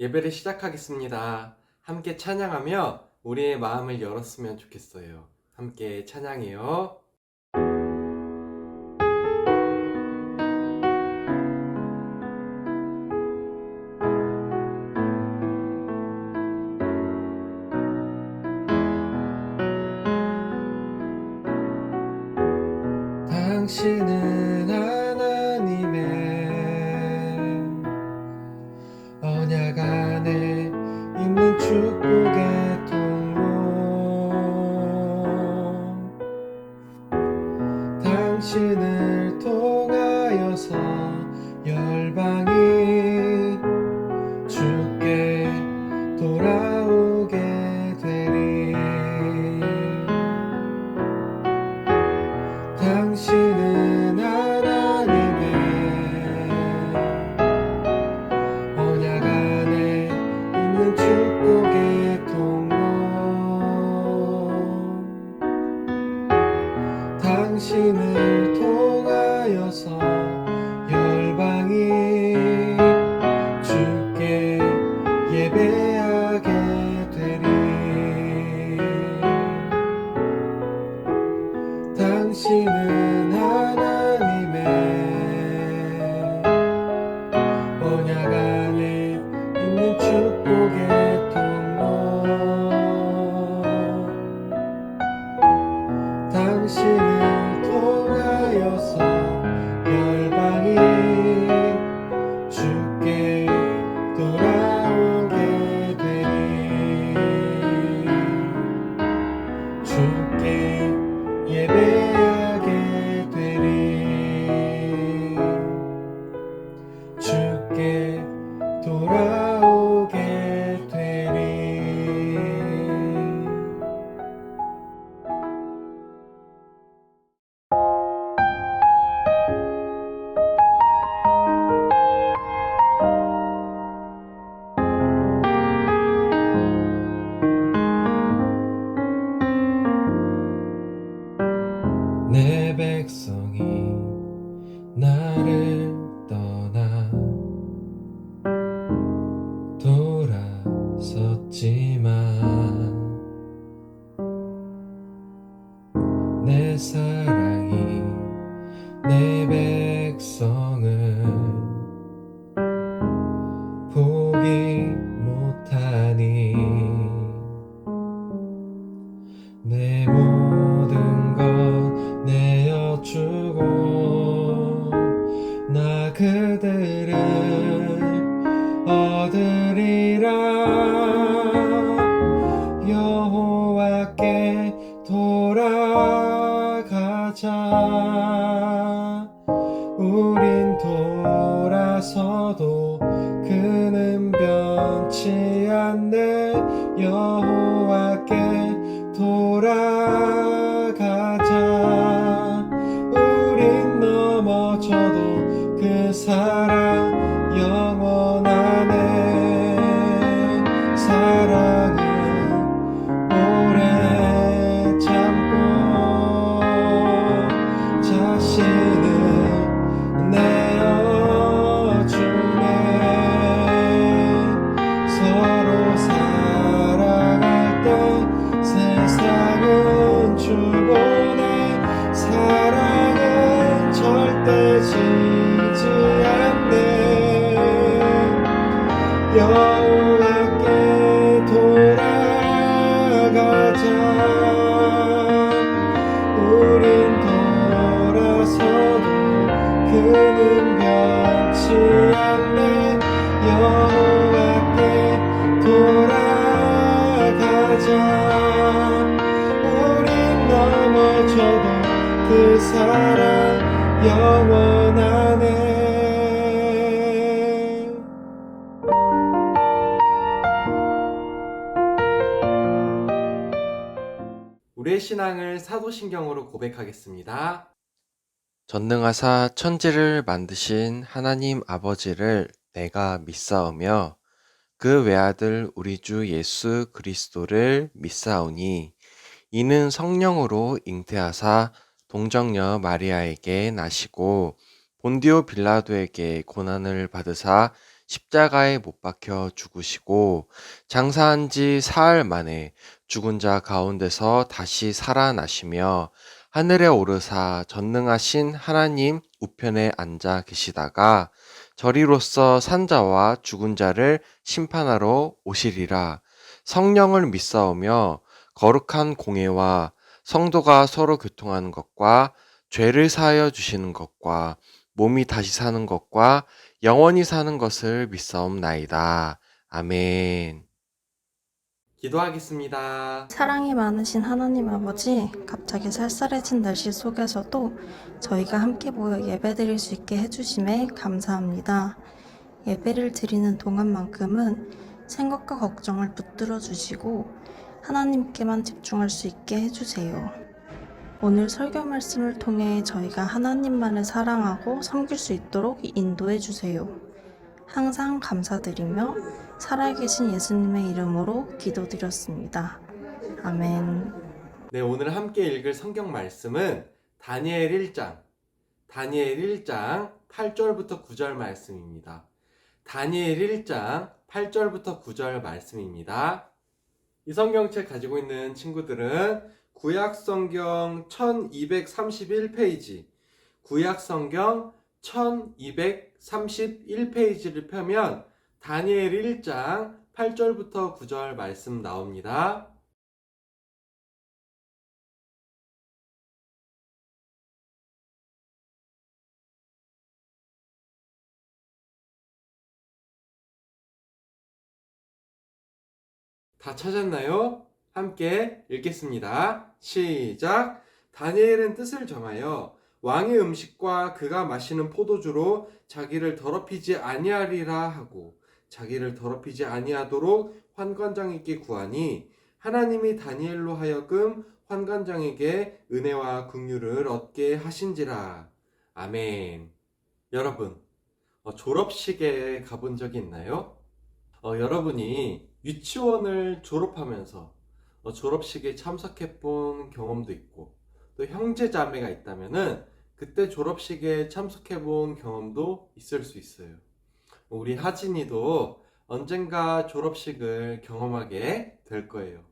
예배를 시작하겠습니다. 함께 찬양하며 우리의 마음을 열었으면 좋겠어요. 함께 찬양해요. 당신은 하나님의 언약 안에 있는 축복의 통로. 당신을 통하여서 열방이 주께 돌아오게 되리. 당신은 하나님의 언약 안에 있는 축복의 통로. 당신을 통하여서 열방이 주께 예배하게 되리. 당신은 하나님의 언약 안에 있는 축복의 통로. 당신을 통하여서 열방이 주께 돌아오게 되리. 주께 예배하게 되리. 주께 돌아오게 되리. 내 백성이 나를 떠나 돌아섰지만 내 사랑이 내 백성을 포기 못하니 내 모든 것 내어주고 나 그들을 얻으리라. 여호와께 돌아가자. 우린 돌아서도 그는 변치 않네. 여호와께 돌아가자. 우린 넘어져도 그 사랑 영원하네. 사랑은 오래 참고 자신을 내어주네. 서로 사랑할 때 세상은 주보네. 사랑은 절대 지지 않네. 여호와께 돌아가자. 우린 돌아서도 그는 변치 않네. 여호와께 돌아가자. 우린 넘어져도 그 사랑 영원하네. 우리의 신앙을 사도신경으로 고백하겠습니다. 전능하사 천지를 만드신 하나님 아버지를 내가 믿사오며 그 외아들 우리 주 예수 그리스도를 믿사오니 이는 성령으로 잉태하사 동정녀 마리아에게 나시고 본디오 빌라도에게 고난을 받으사 십자가에 못 박혀 죽으시고 장사한 지 사흘 만에 죽은 자 가운데서 다시 살아나시며 하늘에 오르사 전능하신 하나님 우편에 앉아 계시다가 저리로서 산자와 죽은 자를 심판하러 오시리라. 성령을 믿사오며 거룩한 공예와 성도가 서로 교통하는 것과 죄를 사하여 주시는 것과 몸이 다시 사는 것과 영원히 사는 것을 믿사옵나이다. 아멘. 기도하겠습니다. 사랑이 많으신 하나님 아버지, 갑자기 쌀쌀해진 날씨 속에서도 저희가 함께 모여 예배드릴 수 있게 해주심에 감사합니다. 예배를 드리는 동안만큼은 생각과 걱정을 붙들어 주시고 하나님께만 집중할 수 있게 해주세요. 오늘 설교 말씀을 통해 저희가 하나님만을 사랑하고 섬길 수 있도록 인도해 주세요. 항상 감사드리며 살아계신 예수님의 이름으로 기도드렸습니다. 아멘. 네, 오늘 함께 읽을 성경 말씀은 다니엘 1장 8절부터 9절 말씀입니다. 다니엘 1장 8절부터 9절 말씀입니다. 이 성경책 가지고 있는 친구들은 구약성경 1231페이지, 구약성경 1231페이지를 펴면 다니엘 1장 8절부터 9절 말씀 나옵니다. 다 찾았나요? 함께 읽겠습니다. 시작! 다니엘은 뜻을 정하여 왕의 음식과 그가 마시는 포도주로 자기를 더럽히지 아니하리라 하고 자기를 더럽히지 아니하도록 환관장에게 구하니 하나님이 다니엘로 하여금 환관장에게 은혜와 긍휼을 얻게 하신지라. 아멘. 여러분, 졸업식에 가본 적이 있나요? 여러분이 유치원을 졸업하면서 졸업식에 참석해 본 경험도 있고 또 형제 자매가 있다면은 그때 졸업식에 참석해 본 경험도 있을 수 있어요. 우리 하진이도 언젠가 졸업식을 경험하게 될 거예요.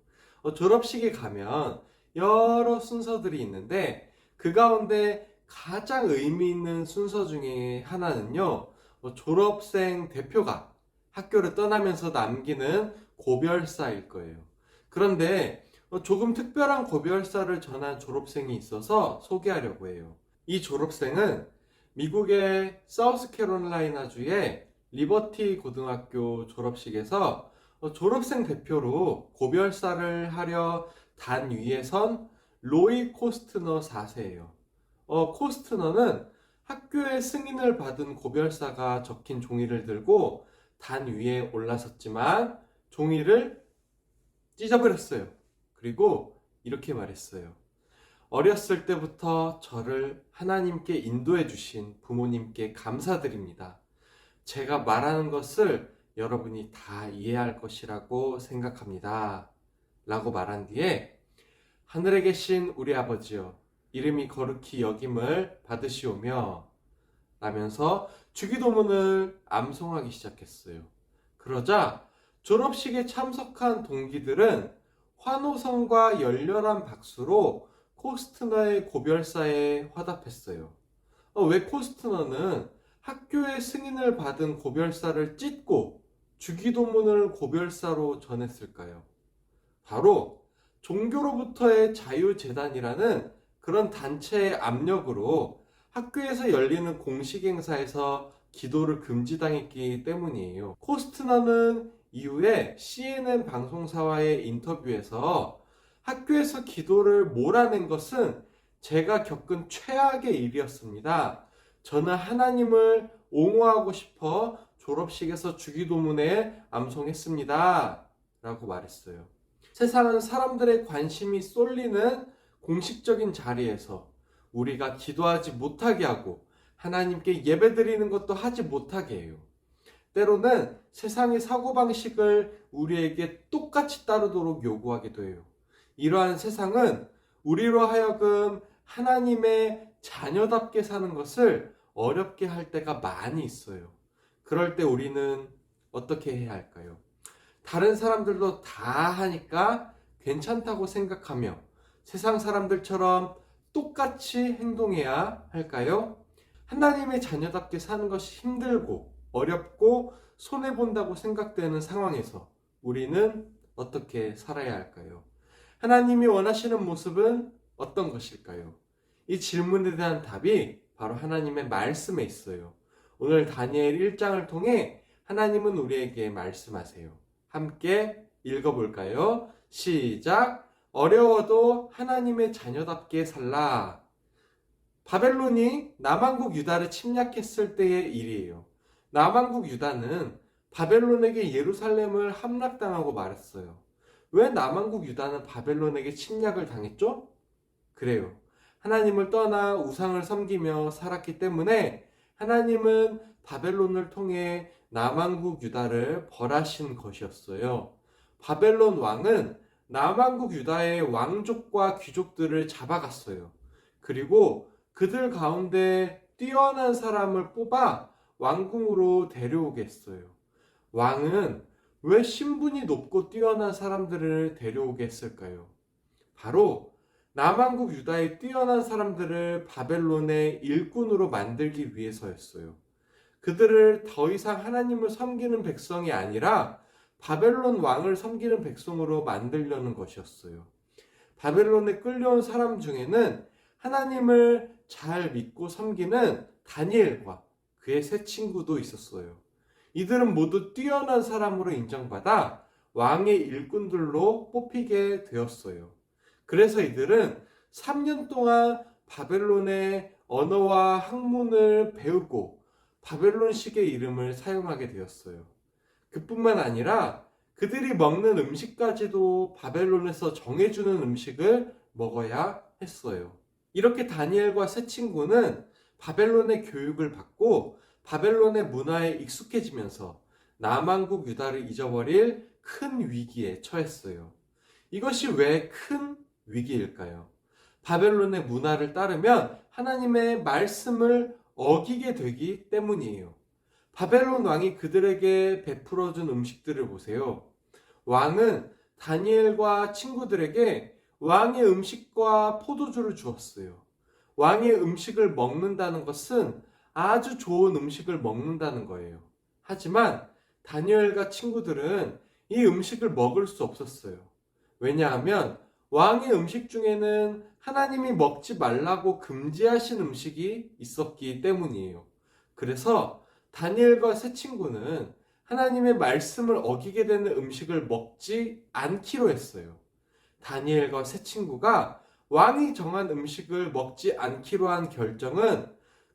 졸업식에 가면 여러 순서들이 있는데 그 가운데 가장 의미 있는 순서 중에 하나는요, 졸업생 대표가 학교를 떠나면서 남기는 고별사일 거예요. 그런데 조금 특별한 고별사를 전한 졸업생이 있어서 소개하려고 해요. 이 졸업생은 미국의 사우스캐롤라이나주의 리버티 고등학교 졸업식에서 졸업생 대표로 고별사를 하려 단 위에 선 로이 코스트너 4세예요. 코스트너는 학교의 승인을 받은 고별사가 적힌 종이를 들고 단 위에 올라섰지만 종이를 찢어버렸어요. 그리고 이렇게 말했어요. 어렸을 때부터 저를 하나님께 인도해 주신 부모님께 감사드립니다. 제가 말하는 것을 여러분이 다 이해할 것이라고 생각합니다. 라고 말한 뒤에 하늘에 계신 우리 아버지여 이름이 거룩히 여김을 받으시오며 라면서 주기도문을 암송하기 시작했어요. 그러자 졸업식에 참석한 동기들은 환호성과 열렬한 박수로 코스트너의 고별사에 화답했어요. 왜 코스트너는 학교의 승인을 받은 고별사를 찢고 주기도문을 고별사로 전했을까요? 바로 종교로부터의 자유재단이라는 그런 단체의 압력으로 학교에서 열리는 공식 행사에서 기도를 금지당했기 때문이에요. 코스트너는 이후에 CNN 방송사와의 인터뷰에서 학교에서 기도를 몰아낸 것은 제가 겪은 최악의 일이었습니다. 저는 하나님을 옹호하고 싶어 졸업식에서 주기도문에 암송했습니다. 라고 말했어요. 세상은 사람들의 관심이 쏠리는 공식적인 자리에서 우리가 기도하지 못하게 하고 하나님께 예배드리는 것도 하지 못하게 해요. 때로는 세상의 사고방식을 우리에게 똑같이 따르도록 요구하기도 해요. 이러한 세상은 우리로 하여금 하나님의 자녀답게 사는 것을 어렵게 할 때가 많이 있어요. 그럴 때 우리는 어떻게 해야 할까요? 다른 사람들도 다 하니까 괜찮다고 생각하며 세상 사람들처럼 똑같이 행동해야 할까요? 하나님의 자녀답게 사는 것이 힘들고 어렵고 손해본다고 생각되는 상황에서 우리는 어떻게 살아야 할까요? 하나님이 원하시는 모습은 어떤 것일까요? 이 질문에 대한 답이 바로 하나님의 말씀에 있어요. 오늘 다니엘 1장을 통해 하나님은 우리에게 말씀하세요. 함께 읽어볼까요? 시작! 어려워도 하나님의 자녀답게 살라. 바벨론이 남왕국 유다를 침략했을 때의 일이에요. 남왕국 유다는 바벨론에게 예루살렘을 함락당하고 말았어요. 왜 남왕국 유다는 바벨론에게 침략을 당했죠? 그래요. 하나님을 떠나 우상을 섬기며 살았기 때문에 하나님은 바벨론을 통해 남왕국 유다를 벌하신 것이었어요. 바벨론 왕은 남왕국 유다의 왕족과 귀족들을 잡아갔어요. 그리고 그들 가운데 뛰어난 사람을 뽑아 왕궁으로 데려오게 했어요. 왕은 왜 신분이 높고 뛰어난 사람들을 데려오게 했을까요? 바로 남왕국 유다의 뛰어난 사람들을 바벨론의 일꾼으로 만들기 위해서였어요. 그들을 더 이상 하나님을 섬기는 백성이 아니라 바벨론 왕을 섬기는 백성으로 만들려는 것이었어요. 바벨론에 끌려온 사람 중에는 하나님을 잘 믿고 섬기는 다니엘과 그의 세 친구도 있었어요. 이들은 모두 뛰어난 사람으로 인정받아 왕의 일꾼들로 뽑히게 되었어요. 그래서 이들은 3년 동안 바벨론의 언어와 학문을 배우고 바벨론식의 이름을 사용하게 되었어요. 그뿐만 아니라 그들이 먹는 음식까지도 바벨론에서 정해주는 음식을 먹어야 했어요. 이렇게 다니엘과 세 친구는 바벨론의 교육을 받고 바벨론의 문화에 익숙해지면서 남왕국 유다를 잊어버릴 큰 위기에 처했어요. 이것이 왜 큰 위기일까요? 바벨론의 문화를 따르면 하나님의 말씀을 어기게 되기 때문이에요. 바벨론 왕이 그들에게 베풀어준 음식들을 보세요. 왕은 다니엘과 친구들에게 왕의 음식과 포도주를 주었어요. 왕의 음식을 먹는다는 것은 아주 좋은 음식을 먹는다는 거예요. 하지만 다니엘과 친구들은 이 음식을 먹을 수 없었어요. 왜냐하면 왕의 음식 중에는 하나님이 먹지 말라고 금지하신 음식이 있었기 때문이에요. 그래서 다니엘과 세 친구는 하나님의 말씀을 어기게 되는 음식을 먹지 않기로 했어요. 다니엘과 세 친구가 왕이 정한 음식을 먹지 않기로 한 결정은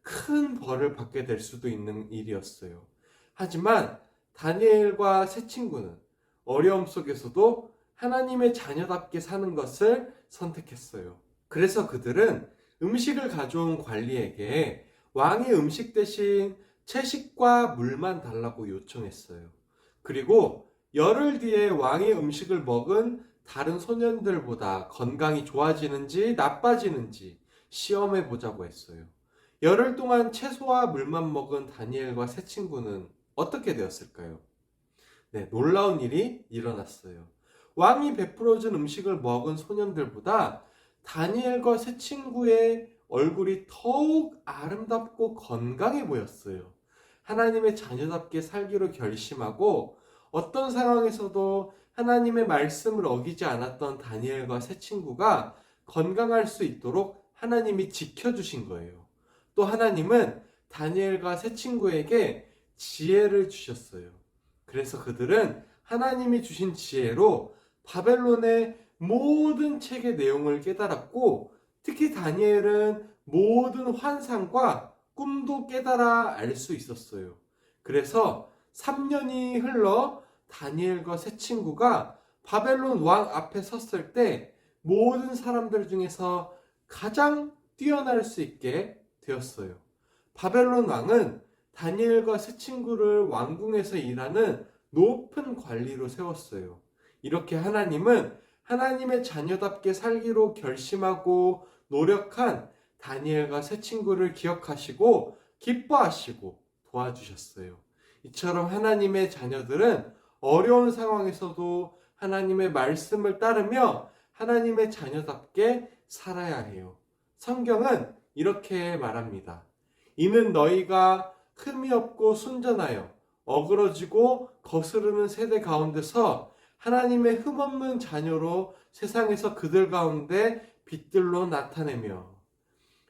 큰 벌을 받게 될 수도 있는 일이었어요. 하지만 다니엘과 세 친구는 어려움 속에서도 하나님의 자녀답게 사는 것을 선택했어요. 그래서 그들은 음식을 가져온 관리에게 왕의 음식 대신 채식과 물만 달라고 요청했어요. 그리고 열흘 뒤에 왕의 음식을 먹은 다른 소년들보다 건강이 좋아지는지 나빠지는지 시험해 보자고 했어요. 열흘 동안 채소와 물만 먹은 다니엘과 세 친구는 어떻게 되었을까요? 네, 놀라운 일이 일어났어요. 왕이 베풀어준 음식을 먹은 소년들보다 다니엘과 세 친구의 얼굴이 더욱 아름답고 건강해 보였어요. 하나님의 자녀답게 살기로 결심하고 어떤 상황에서도 하나님의 말씀을 어기지 않았던 다니엘과 세 친구가 건강할 수 있도록 하나님이 지켜주신 거예요. 또 하나님은 다니엘과 세 친구에게 지혜를 주셨어요. 그래서 그들은 하나님이 주신 지혜로 바벨론의 모든 책의 내용을 깨달았고, 특히 다니엘은 모든 환상과 꿈도 깨달아 알 수 있었어요. 그래서 3년이 흘러 다니엘과 세 친구가 바벨론 왕 앞에 섰을 때 모든 사람들 중에서 가장 뛰어날 수 있게 되었어요. 바벨론 왕은 다니엘과 세 친구를 왕궁에서 일하는 높은 관리로 세웠어요. 이렇게 하나님은 하나님의 자녀답게 살기로 결심하고 노력한 다니엘과 세 친구를 기억하시고 기뻐하시고 도와주셨어요. 이처럼 하나님의 자녀들은 어려운 상황에서도 하나님의 말씀을 따르며 하나님의 자녀답게 살아야 해요. 성경은 이렇게 말합니다. 이는 너희가 흠이 없고 순전하여 어그러지고 거스르는 세대 가운데서 하나님의 흠없는 자녀로 세상에서 그들 가운데 빛들로 나타내며.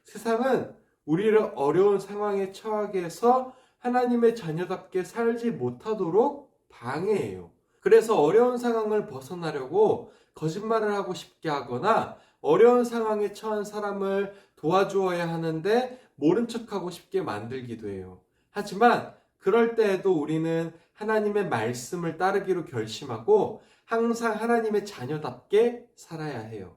세상은 우리를 어려운 상황에 처하게 해서 하나님의 자녀답게 살지 못하도록 방해해요. 그래서 어려운 상황을 벗어나려고 거짓말을 하고 싶게 하거나 어려운 상황에 처한 사람을 도와주어야 하는데 모른 척하고 싶게 만들기도 해요. 하지만 그럴 때에도 우리는 하나님의 말씀을 따르기로 결심하고 항상 하나님의 자녀답게 살아야 해요.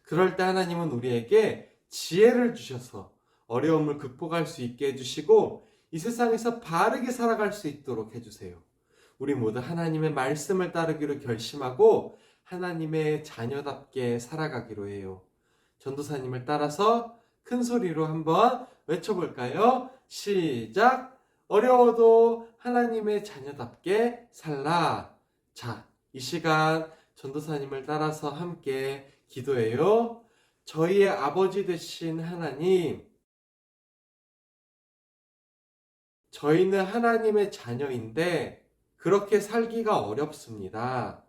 그럴 때 하나님은 우리에게 지혜를 주셔서 어려움을 극복할 수 있게 해주시고 이 세상에서 바르게 살아갈 수 있도록 해주세요. 우리 모두 하나님의 말씀을 따르기로 결심하고 하나님의 자녀답게 살아가기로 해요. 전도사님을 따라서 큰 소리로 한번 외쳐볼까요? 시작! 어려워도 하나님의 자녀답게 살라. 자, 이 시간 전도사님을 따라서 함께 기도해요. 저희의 아버지 되신 하나님, 저희는 하나님의 자녀인데 그렇게 살기가 어렵습니다.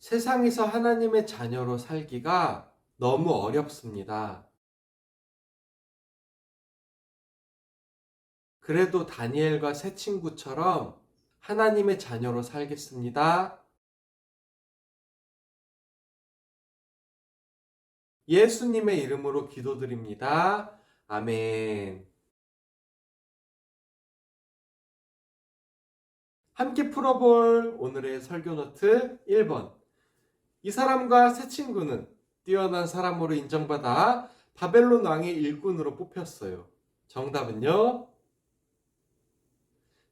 세상에서 하나님의 자녀로 살기가 너무 어렵습니다. 그래도 다니엘과 새 친구처럼 하나님의 자녀로 살겠습니다. 예수님의 이름으로 기도드립니다. 아멘. 함께 풀어볼 오늘의 설교 노트 1번. 이 사람과 새 친구는 뛰어난 사람으로 인정받아 바벨론 왕의 일꾼으로 뽑혔어요. 정답은요?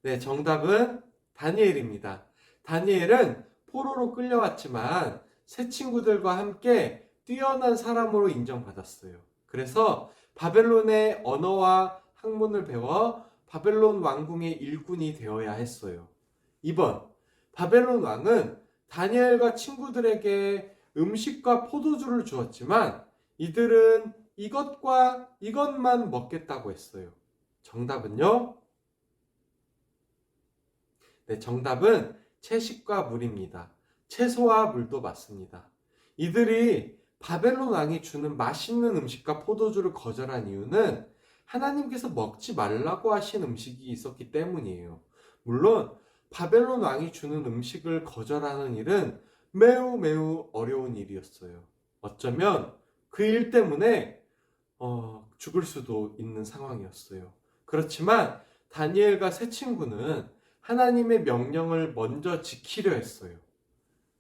네, 정답은 다니엘입니다. 다니엘은 포로로 끌려왔지만 새 친구들과 함께 뛰어난 사람으로 인정받았어요. 그래서 바벨론의 언어와 학문을 배워 바벨론 왕궁의 일꾼이 되어야 했어요. 2번, 바벨론 왕은 다니엘과 친구들에게 음식과 포도주를 주었지만 이들은 이것과 이것만 먹겠다고 했어요. 정답은요? 네, 정답은 채식과 물입니다. 채소와 물도 맞습니다. 이들이 바벨론 왕이 주는 맛있는 음식과 포도주를 거절한 이유는 하나님께서 먹지 말라고 하신 음식이 있었기 때문이에요. 물론 바벨론 왕이 주는 음식을 거절하는 일은 매우 매우 어려운 일이었어요. 어쩌면 그 일 때문에 죽을 수도 있는 상황이었어요. 그렇지만 다니엘과 새 친구는 하나님의 명령을 먼저 지키려 했어요.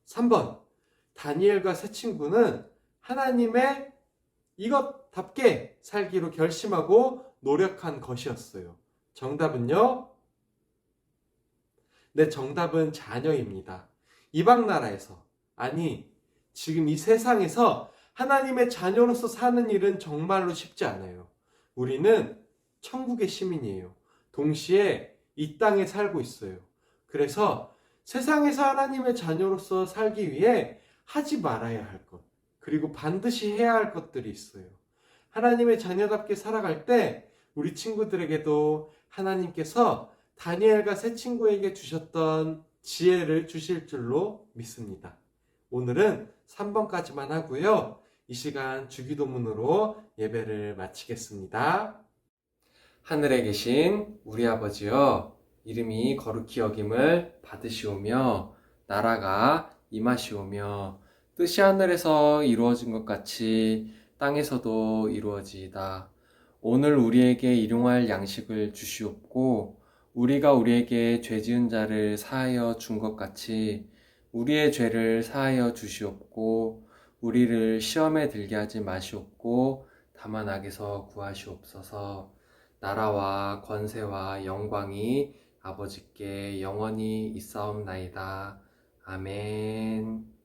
3번, 다니엘과 새 친구는 하나님의 이것답게 살기로 결심하고 노력한 것이었어요. 정답은요? 네, 정답은 자녀입니다. 이방 나라에서, 아니, 지금 이 세상에서 하나님의 자녀로서 사는 일은 정말로 쉽지 않아요. 우리는 천국의 시민이에요. 동시에 이 땅에 살고 있어요. 그래서 세상에서 하나님의 자녀로서 살기 위해 하지 말아야 할 것, 그리고 반드시 해야 할 것들이 있어요. 하나님의 자녀답게 살아갈 때 우리 친구들에게도 하나님께서 다니엘과 새 친구에게 주셨던 지혜를 주실 줄로 믿습니다. 오늘은 3번까지만 하고요. 이 시간 주기도문으로 예배를 마치겠습니다. 하늘에 계신 우리 아버지여, 이름이 거룩히 여김을 받으시오며 나라가 임하시오며 뜻이 하늘에서 이루어진 것 같이 땅에서도 이루어지이다. 오늘 우리에게 일용할 양식을 주시옵고 우리가 우리에게 죄 지은 자를 사하여 준 것 같이 우리의 죄를 사하여 주시옵고 우리를 시험에 들게 하지 마시옵고 다만 악에서 구하시옵소서. 나라와 권세와 영광이 아버지께 영원히 있사옵나이다. 아멘.